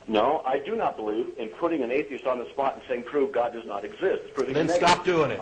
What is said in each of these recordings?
No, I do not believe in putting an atheist on the spot and saying, prove God does not exist. Then stop doing it.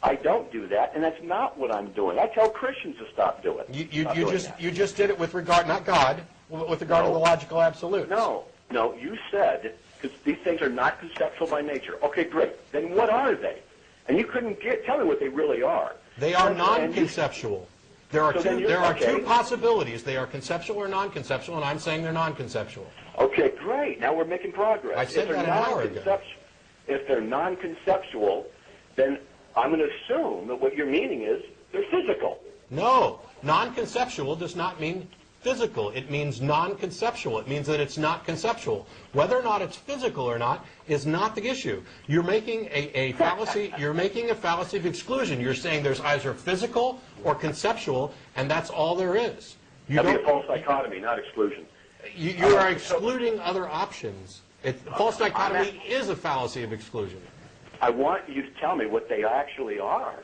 I don't do that, and that's not what I'm doing. I tell Christians to stop doing it. You just did it with regard, not God, with regard to the logical absolutes. No, you said, because these things are not conceptual by nature. Okay, great. Then what are they? And you couldn't tell me what they really are. They are non-conceptual. There are two possibilities. They are conceptual or non-conceptual, and I'm saying they're non-conceptual. Okay, great. Now we're making progress. I said that an hour ago. If they're non-conceptual, then I'm going to assume that what your meaning is they're physical. No, non-conceptual does not mean physical. It means non-conceptual. It means that it's not conceptual. Whether or not it's physical or not is not the issue. You're making a fallacy. You're making a fallacy of exclusion. You're saying there's either physical or conceptual, and that's all there is. That'd be a false dichotomy, not exclusion. You are excluding other options. False dichotomy is a fallacy of exclusion. I want you to tell me what they actually are.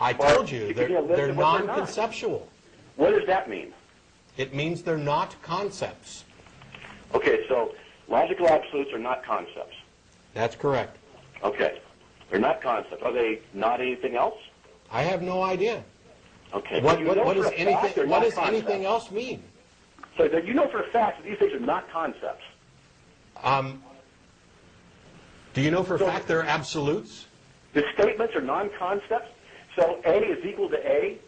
I told you, they're non-conceptual. What does that mean? It means they're not concepts. Okay, so logical absolutes are not concepts. That's correct. Okay, they're not concepts. Are they not anything else? I have no idea. Okay. What does anything else mean? So you know for a fact that these things are not concepts. Do you know for a fact they're absolutes? The statements are non-concepts. So A is equal to A.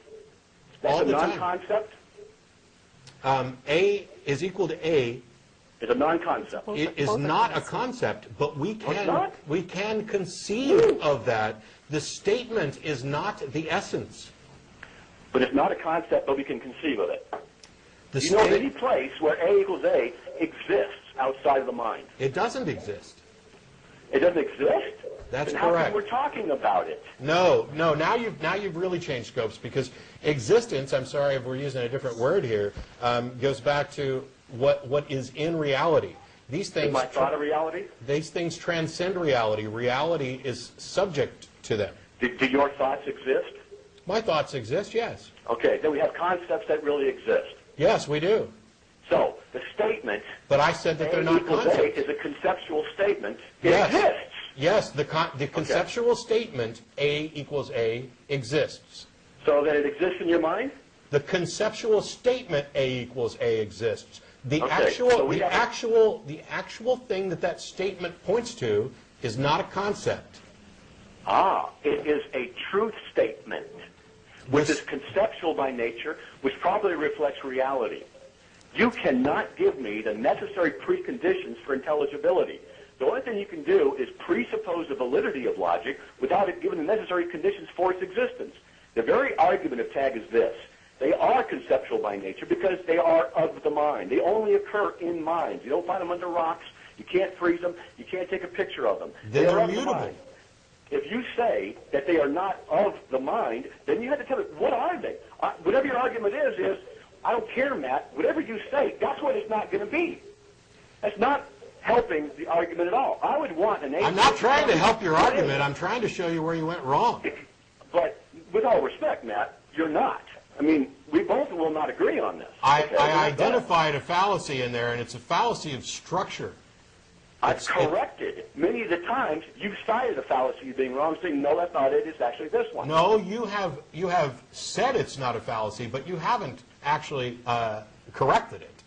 That's a non-concept. A is equal to A. It's a non-concept. It is not a concept, but we can conceive of that. The statement is not the essence. But it's not a concept, but we can conceive of it. You know of any place where A equals A exists outside of the mind? It doesn't exist. It doesn't exist? That's then correct. How come we're talking about it? No. Now you've really changed scopes, because existence, I'm sorry if we're using a different word here, goes back to what is in reality. These things. Is my thought a reality? These things transcend reality. Reality is subject to them. Do your thoughts exist? My thoughts exist, yes. Okay, then we have concepts that really exist. Yes, we do. So the statement. But I said that they're not concepts. A is a conceptual statement. It Yes. exists. Yes, the conceptual statement A equals A exists. So that it exists in your mind? The conceptual statement A equals A exists. The Okay, actual so the actual thing that statement points to is not a concept. It is a truth statement, which is conceptual by nature, which probably reflects reality. You cannot give me the necessary preconditions for intelligibility. The only thing you can do is presuppose the validity of logic without it giving the necessary conditions for its existence. The very argument of tag is this. They are conceptual by nature because they are of the mind. They only occur in minds. You don't find them under rocks. You can't freeze them. You can't take a picture of them. They're of the immutable. mind. If you say that they are not of the mind, then you have to tell me, what are they? Whatever your argument is, I don't care, Matt. Whatever you say, that's what it's not going to be. That's not helping the argument at all. I would want an atheist. I'm not trying to help your argument. I'm trying to show you where you went wrong. But with all respect, Matt, you're not. I mean, we both will not agree on this. I identified a fallacy in there, and it's a fallacy of structure. I've corrected many of the times you've cited a fallacy of being wrong, saying, no, that's not it, it's actually this one. No, you have said it's not a fallacy, but you haven't actually corrected it.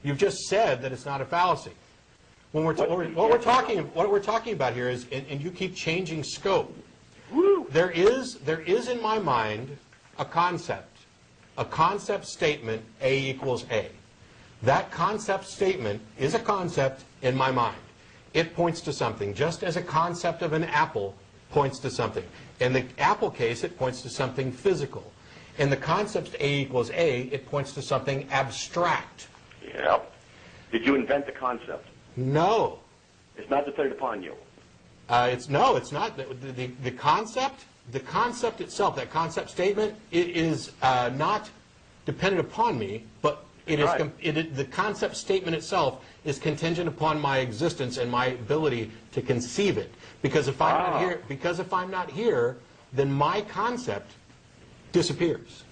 You've just said that it's not a fallacy. When what we're talking about here is, and you keep changing scope. Woo. There is in my mind a concept statement, A equals A. That concept statement is a concept in my mind. It points to something, just as a concept of an apple points to something. In the apple case, it points to something physical. In the concept A equals A, it points to something abstract. Yeah. Did you invent the concept? No. It's not dependent upon you. It's not. The concept itself, that concept statement, is not dependent upon me, but the concept statement itself is contingent upon my existence and my ability to conceive it. Because if I'm not here, then my concept disappears.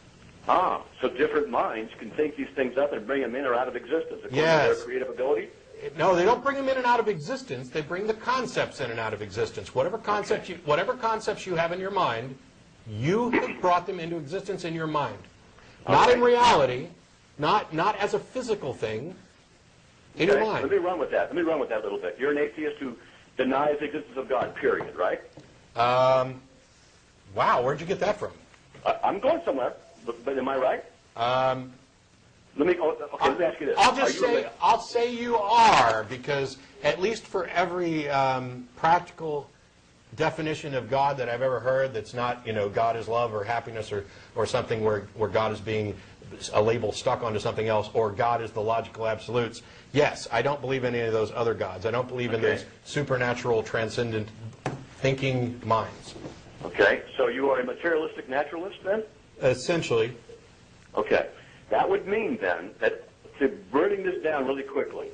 So different minds can think these things up and bring them in or out of existence according to their creative ability? No, they don't bring them in and out of existence. They bring the concepts in and out of existence. Whatever concepts you have in your mind, you have brought them into existence in your mind. Not in reality, not as a physical thing, in your mind. Let me run with that. Let me run with that a little bit. You're an atheist who denies the existence of God, period, right? Wow, where'd you get that from? I'm going somewhere, but am I right? Let me ask you this. I'll say you are, because at least for every practical definition of God that I've ever heard that's not, God is love or happiness or something where God is being a label stuck onto something else, or God is the logical absolutes. Yes, I don't believe in any of those other gods. I don't believe in those supernatural, transcendent thinking minds. Okay, so you are a materialistic naturalist then? Essentially. Okay. That would mean then that, to burning this down really quickly,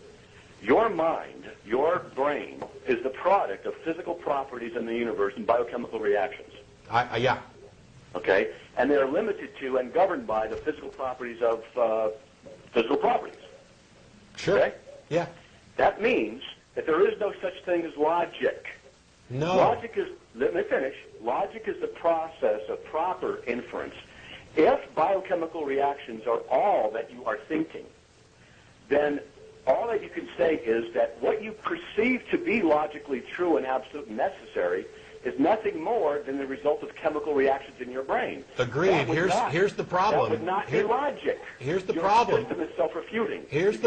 your mind, your brain, is the product of physical properties in the universe and biochemical reactions. Yeah. Okay? And they're limited to and governed by the physical properties of physical properties. Sure. Okay? Yeah. That means that there is no such thing as logic. No. Logic is, let me finish, logic is the process of proper inference. If biochemical reactions are all that you are thinking, then all that you can say is that what you perceive to be logically true and absolute and necessary is nothing more than the result of chemical reactions in your brain. Agreed. Here's the problem. That would not be logic. Here's the your problem. Your system is self-refuting. Here's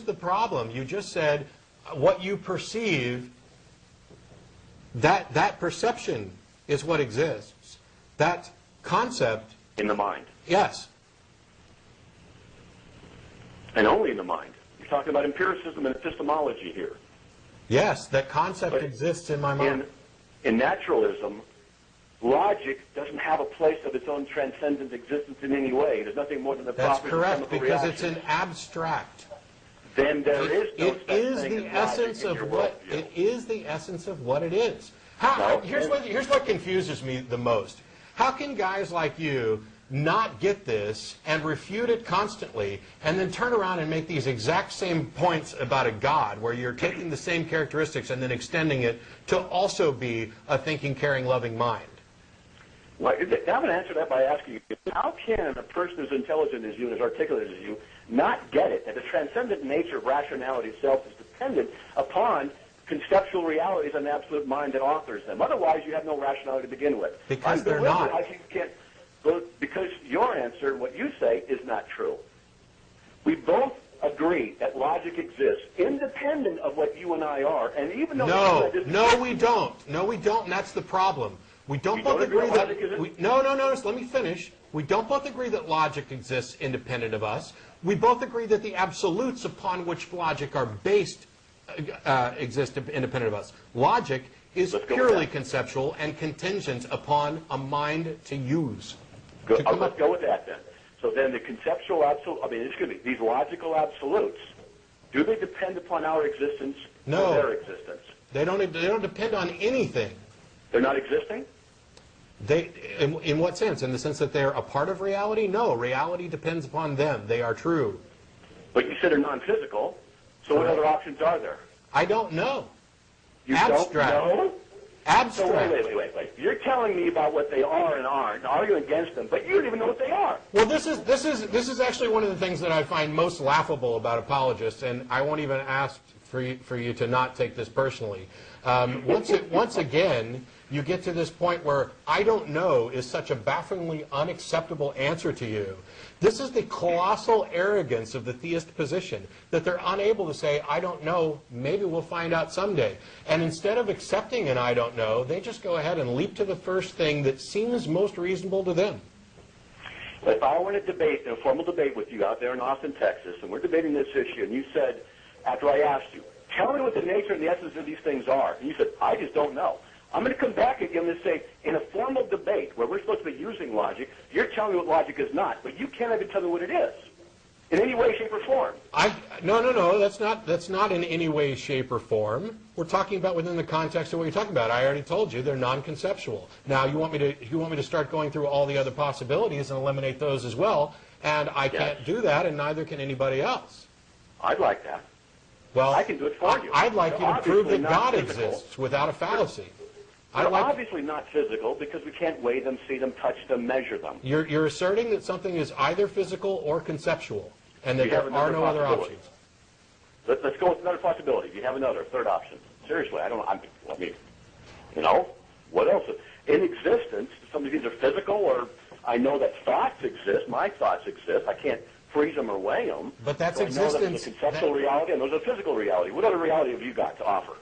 the problem. You just said what you perceive, that perception is what exists. That concept... In the mind. Yes. And only in the mind. You're talking about empiricism and epistemology here. Yes, that concept exists in my mind. In naturalism, logic doesn't have a place of its own transcendent existence in any way. There's nothing more than the properties of chemical because reactions. it's an abstract. Then there is no such thing the as essence logic in of your what worldview. it is. The essence of what it is. Here's what confuses me the most. How can guys like you not get this and refute it constantly and then turn around and make these exact same points about a God where you're taking the same characteristics and then extending it to also be a thinking, caring, loving mind? Well, I'm going to answer that by asking you, how can a person as intelligent as you and as articulate as you not get it that the transcendent nature of rationality itself is dependent upon conceptual realities and the absolute mind that authors them? Otherwise, you have no rationality to begin with. Because they're not. Because your answer, what you say, is not true. We both agree that logic exists independent of what you and I are, and even though No, we don't, and that's the problem. We don't both agree that. No. Let me finish. We don't both agree that logic exists independent of us. We both agree that the absolutes upon which logic are based exist independent of us. Logic is purely conceptual and contingent upon a mind to use. Let's go with that then. So then the conceptual absolute, these logical absolutes, do they depend upon our existence or their existence? They don't depend on anything. They're not existing? In what sense? In the sense that they're a part of reality? No, reality depends upon them. They are true. But you said they're non-physical, so what other options are there? I don't know. You Abstract. don't know? Abstract. So wait. You're telling me about what they are and aren't, arguing against them, but you don't even know what they are. Well, this is actually one of the things that I find most laughable about apologists, and I won't even ask for you to not take this personally. Once again, you get to this point where I don't know is such a bafflingly unacceptable answer to you. This is the colossal arrogance of the theist position, that they're unable to say, I don't know, maybe we'll find out someday. And instead of accepting an I don't know, they just go ahead and leap to the first thing that seems most reasonable to them. If I were in a formal debate with you out there in Austin, Texas, and we're debating this issue, and you said, after I asked you, tell me what the nature and the essence of these things are, and you said, I just don't know. I'm going to come back again and say, in a formal debate where we're supposed to be using logic, you're telling me what logic is not, but you can't even tell me what it is, in any way, shape, or form. No, that's not in any way, shape, or form. We're talking about within the context of what you're talking about. I already told you they're non-conceptual. Now you want me to start going through all the other possibilities and eliminate those as well, and I can't do that, and neither can anybody else. I'd like that. Well, I can do it for you. I'd like you to prove Obviously that not God physical. exists without a fallacy. They're obviously not physical because we can't weigh them, see them, touch them, measure them. You're asserting that something is either physical or conceptual, and that We have there are another no other possibility. options. Let's go with another possibility. You have another, third option. Seriously, I mean, you know, what else? In existence, some of these are physical, or I know that thoughts exist, my thoughts exist, I can't freeze them or weigh them. But that's so I know that existence. there's a conceptual reality and there's a physical reality. What other reality have you got to offer?